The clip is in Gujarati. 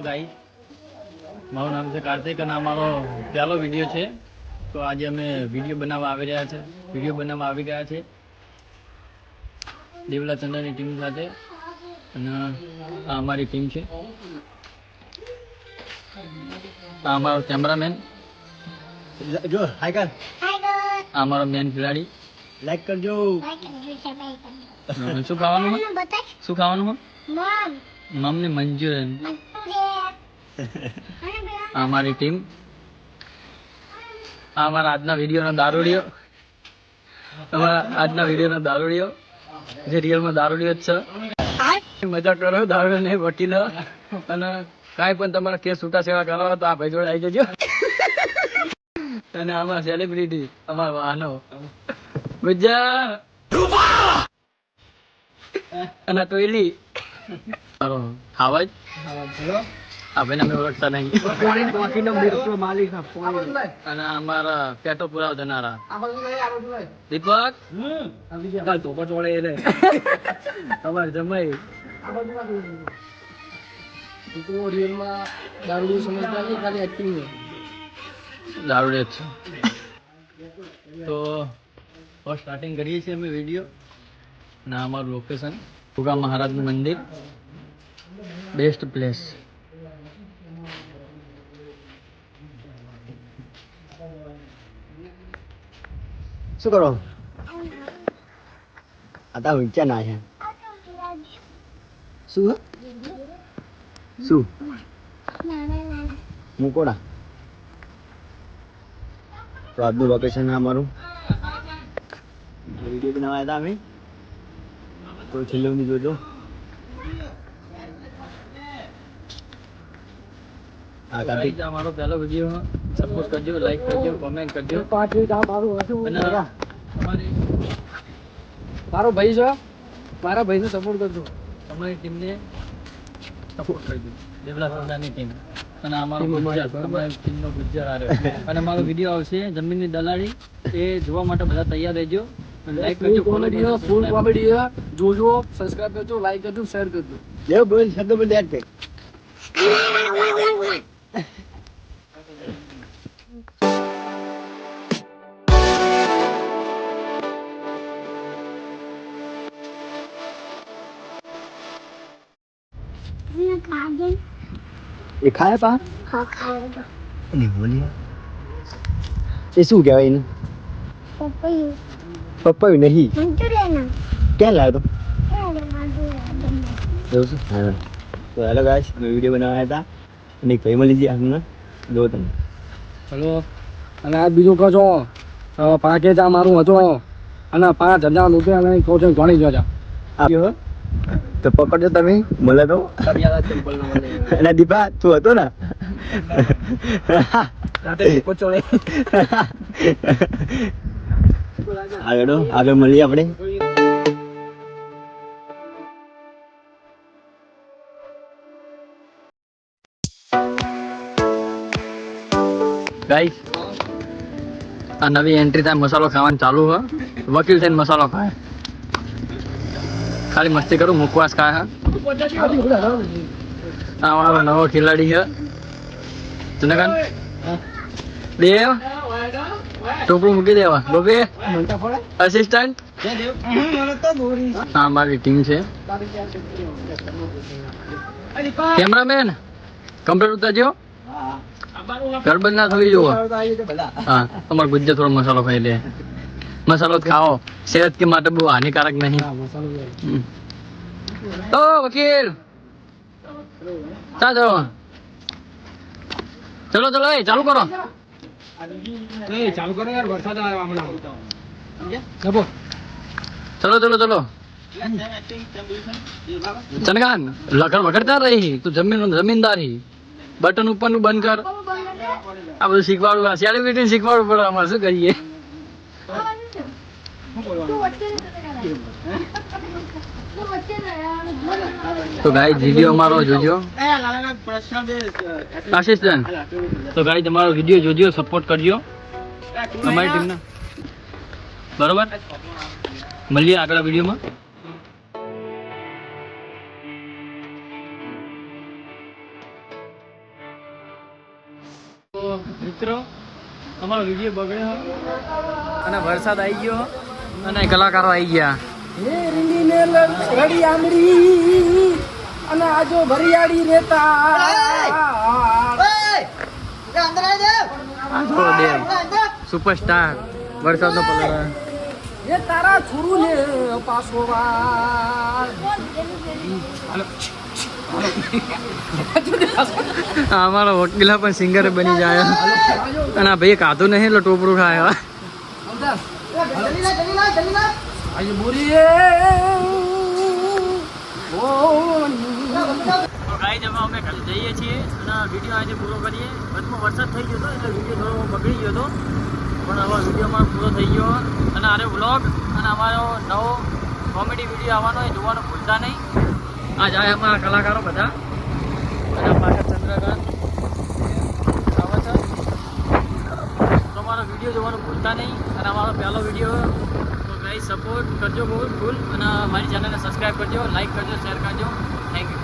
ગાઈસ, મારું નામ છે કાર્તિક અને અમારો પહેલો વિડીયો છે. તો આજે અમે વિડીયો બનાવવા આવી ગયા છે દેવલા ચંદ્રની ટીમ સાથે. અને આ અમારી ટીમ છે. આ અમારો કેમેરામેન, જો હાય કર, આ અમારો મેન ખેલાડી. લાઈક કરજો. શું ખાવાનું મમને મંચુરિયન. આ અમારી ટીમ. આ અમારા આજના વિડીયોનો દારૂડિયો જે રિયલમાં દારૂડિયો જ છે. મજા કરો, દારૂ ને વકીલ. અને કાંઈ પણ તમારા કેસ છૂટા સેવા કરવા તો આ ભાઈ જોડે આવી જજો. અને આમાં સેલિબ્રિટી અમારા વાહનો ગુજ્જા અને ટોયલી ખાવા જ. આ ભાઈને અમે ઓળખતા નહીં. અને અમારા પેટો પુરાવ ધનારા દીપક તમારે જમાઈ દારૂ જ છે. તો સ્ટાર્ટિંગ કરીએ છીએ અમે વિડીયો. અને અમારું લોકેશન ભોગા મહારાજનું મંદિર, બેસ્ટ પ્લેસ. શું કરો? આ તા વિચાર ના છે. શું મુકોડા. તો આજનું લોકેશન અમારું વિડીયો બનાવ્યા હતા અમે. તો છેલ્લે સુધી જોજો. અમારો પહેલો વિડીયો સપોર્ટ કરજો, લાઈક કરજો, કોમેન્ટ કરજો. મારો ભાઈ છે, મારા ભાઈને સપોર્ટ કરજો. તમારી ટીમને સપોર્ટ કરજો, દેવલા સંદાની ટીમ. અને અમારો અમારી ટીમનો ગુજ્જર આવ્યો. અને અમારો વિડીયો આવશે જમીનની દલાલી, એ જોવા માટે બધા તૈયાર રહેજો. લાઈક કરજો, ફૂલ કોમેડી જોજો, સબસ્ક્રાઇબ કરજો, લાઈક કરજો, શેર કરજો. દેવ બોલ શબ્દ બોલ યાદ કર. એ ખાય પા નહીં બોલી. એ શું કહેવાય એને? પપૈયું નહીં. ક્યાં લાવ્યો તો? એવું છે? હા. તો હેલો ગાઈસ, અમે વિડીયો બનાવ્યા હતા અને એક ભાઈ મળી ગયા અમને. જો તમે હલો. અને આ બીજું કહો છો પાકેજ આ મારું હતું અને 5,000 રૂપિયા કહો છો ઘણી જોજા આવ્યો તો પકડજો તમે. મળે તો અને દીપા તું હતો ને આગળ મળીએ આપણે. ગાઈસ, આ નવી એન્ટ્રી થાય મસાલો ખાવાનું ચાલુ હ. વકીલ થઈને મસાલો ખાય, ખાલી મસ્તી કરું, મુખવાસ ખાય. આ મારો નવો ખેલાડી છે ચંદ્રકાંત. દેવ ટોપરું મૂકી દેવા ગોપે અસિસ્ટન્ટ. હા મારી ટીમ છે. કેમેરામેન કમ્પ્લીટ ઉતારજો, ગરબડ ના થવી જોવો. હા તમારો ગુજ્જર થોડો મસાલો ખાઈ લે. મસાલો ખાઓ, સેહત કે માટે બહુ હાનિકારક નહીં. ઓ વકીલ ચલો ચલો ચલો એ ચાલુ કરો. ચાલુ કરો યાર, વરસાદ આવ્યો હમણાં. ચલો ચલો ચલો. ચનગાન લખડ વખડતા રહી તું, જમીનદારી બટન ઉપરનું બંધ કર. આ બધું શીખવાડવું, સેલિબ્રિટી શીખવાડવું પડે. અમારે શું કરીએ? તો ગાઈસ વિડીયો અમારો જોજો. આશિષભાઈ તો ગાઈસ તમારો વિડીયો જોજો, સપોર્ટ કરજો અમારી ટીમને. બરોબર, મળીએ આગળ વિડીયોમાં. મિત્રો અમારો વિડીયો બગડ્યો અને વરસાદ આવી ગયો અને કલાકારો આવી ગયા. હે રીંગીને રડી આમરી અને આજો ભરિયાળી રેતા સુપરસ્ટાર વરસાદનો પલળો. એ તારા છુરુ ને પાસો અમારો વકીલા પણ સિંગર બની જાય અને આ ભાઈ કાધું નહીં એટલે ટોપરું ખાય. આજે બોરી ગાઈઝ હવે અમે ખાલી જઈએ છીએ અને વિડીયો આજે પૂરો કરીએ. વચમાં વરસાદ થઈ ગયો હતો એટલે વિડીયો થોડો બગડી ગયો હતો પણ હવે વિડીયો અમારો પૂરો થઈ ગયો અને આરે વ્લોગ અને અમારો નવો કોમેડી વિડીયો આવવાનો એ જોવાનું ભૂલતા નહીં. આ જાય અમારા કલાકારો બધા અને પાછળ ચંદ્રકાંત આવે છે તો અમારો વિડીયો જોવાનું ભૂલતા નહીં અને અમારો પહેલો વિડીયો તો ગાઈઝ સપોર્ટ કરજો બહુ ફૂલ અને મારી ચેનલને સબસ્ક્રાઈબ કરજો, લાઈક કરજો, શેર કરજો. Thank you.